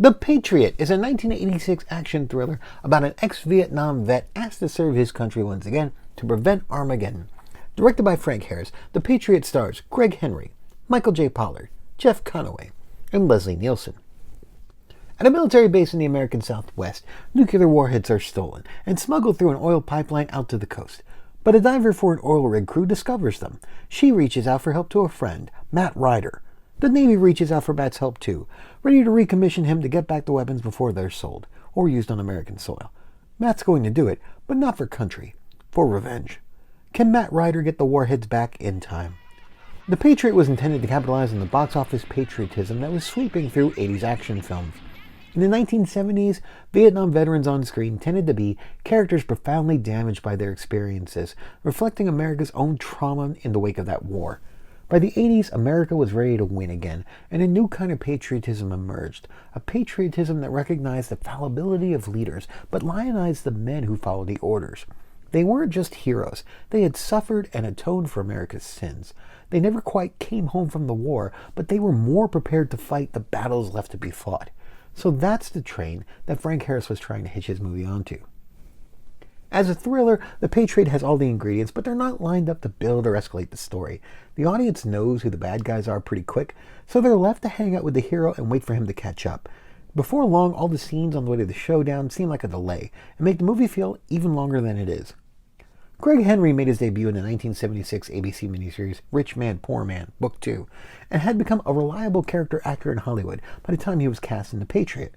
The Patriot is a 1986 action thriller about an ex-Vietnam vet asked to serve his country once again to prevent Armageddon. Directed by Frank Harris, The Patriot stars Greg Henry, Michael J. Pollard, Jeff Conaway, and Leslie Nielsen. At a military base in the American Southwest, nuclear warheads are stolen and smuggled through an oil pipeline out to the coast. But a diver for an oil rig crew discovers them. She reaches out for help to a friend, Matt Ryder. The Navy reaches out for Matt's help too, ready to recommission him to get back the weapons before they're sold, or used on American soil. Matt's going to do it, but not for country, for revenge. Can Matt Ryder get the warheads back in time? The Patriot was intended to capitalize on the box office patriotism that was sweeping through 80s action films. In the 1970s, Vietnam veterans on screen tended to be characters profoundly damaged by their experiences, reflecting America's own trauma in the wake of that war. By the 80s, America was ready to win again, and a new kind of patriotism emerged. A patriotism that recognized the fallibility of leaders, but lionized the men who followed the orders. They weren't just heroes. They had suffered and atoned for America's sins. They never quite came home from the war, but they were more prepared to fight the battles left to be fought. So that's the train that Frank Harris was trying to hitch his movie onto. As a thriller, The Patriot has all the ingredients, but they're not lined up to build or escalate the story. The audience knows who the bad guys are pretty quick, so they're left to hang out with the hero and wait for him to catch up. Before long, all the scenes on the way to the showdown seem like a delay, and make the movie feel even longer than it is. Greg Henry made his debut in the 1976 ABC miniseries Rich Man, Poor Man, Book 2, and had become a reliable character actor in Hollywood by the time he was cast in The Patriot.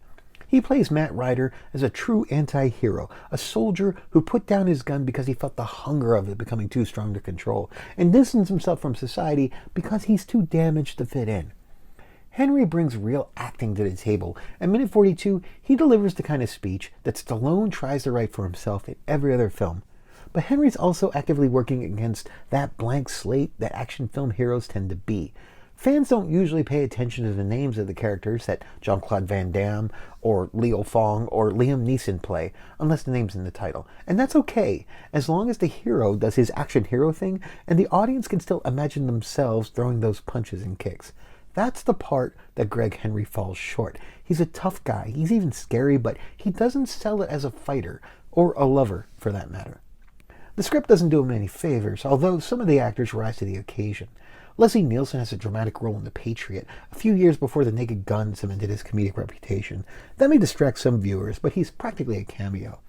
He plays Matt Ryder as a true anti-hero, a soldier who put down his gun because he felt the hunger of it becoming too strong to control, and distanced himself from society because he's too damaged to fit in. Henry brings real acting to the table, and minute 42, he delivers the kind of speech that Stallone tries to write for himself in every other film. But Henry's also actively working against that blank slate that action film heroes tend to be. Fans don't usually pay attention to the names of the characters that Jean-Claude Van Damme or Leo Fong or Liam Neeson play, unless the name's in the title. And that's okay, as long as the hero does his action hero thing and the audience can still imagine themselves throwing those punches and kicks. That's the part that Greg Henry falls short. He's a tough guy, he's even scary, but he doesn't sell it as a fighter, or a lover for that matter. The script doesn't do him any favors, although some of the actors rise to the occasion. Leslie Nielsen has a dramatic role in The Patriot, a few years before The Naked Gun cemented his comedic reputation. That may distract some viewers, but he's practically a cameo.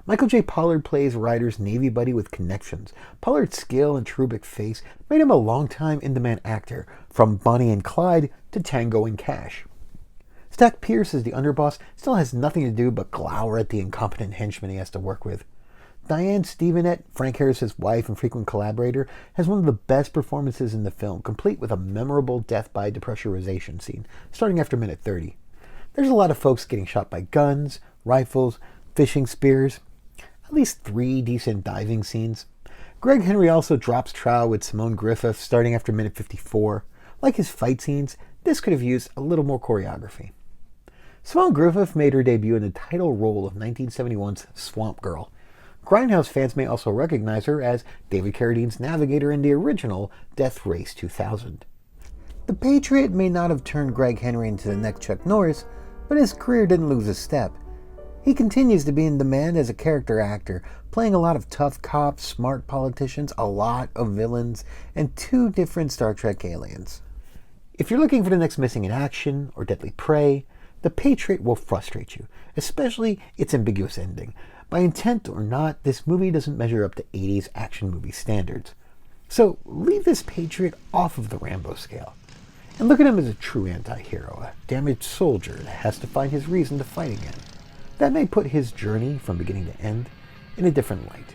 Michael J. Pollard plays Ryder's Navy buddy with connections. Pollard's skill and cherubic face made him a long-time in-demand actor, from Bonnie and Clyde to Tango and Cash. Stack Pierce as the underboss still has nothing to do but glower at the incompetent henchman he has to work with. Diane Stevenette, Frank Harris's wife and frequent collaborator, has one of the best performances in the film, complete with a memorable death by depressurization scene, starting after minute 30. There's a lot of folks getting shot by guns, rifles, fishing spears, at least 3 decent diving scenes. Greg Henry also drops trowel with Simone Griffith starting after minute 54. Like his fight scenes, this could have used a little more choreography. Simone Griffith made her debut in the title role of 1971's Swamp Girl. Grindhouse fans may also recognize her as David Carradine's navigator in the original Death Race 2000. The Patriot may not have turned Greg Henry into the next Chuck Norris, but his career didn't lose a step. He continues to be in demand as a character actor, playing a lot of tough cops, smart politicians, a lot of villains, and 2 different Star Trek aliens. If you're looking for the next Missing in Action or Deadly Prey, The Patriot will frustrate you, especially its ambiguous ending. By intent or not, this movie doesn't measure up to 80s action movie standards. So leave this Patriot off of the Rambo scale, and look at him as a true anti-hero, a damaged soldier that has to find his reason to fight again. That may put his journey from beginning to end in a different light.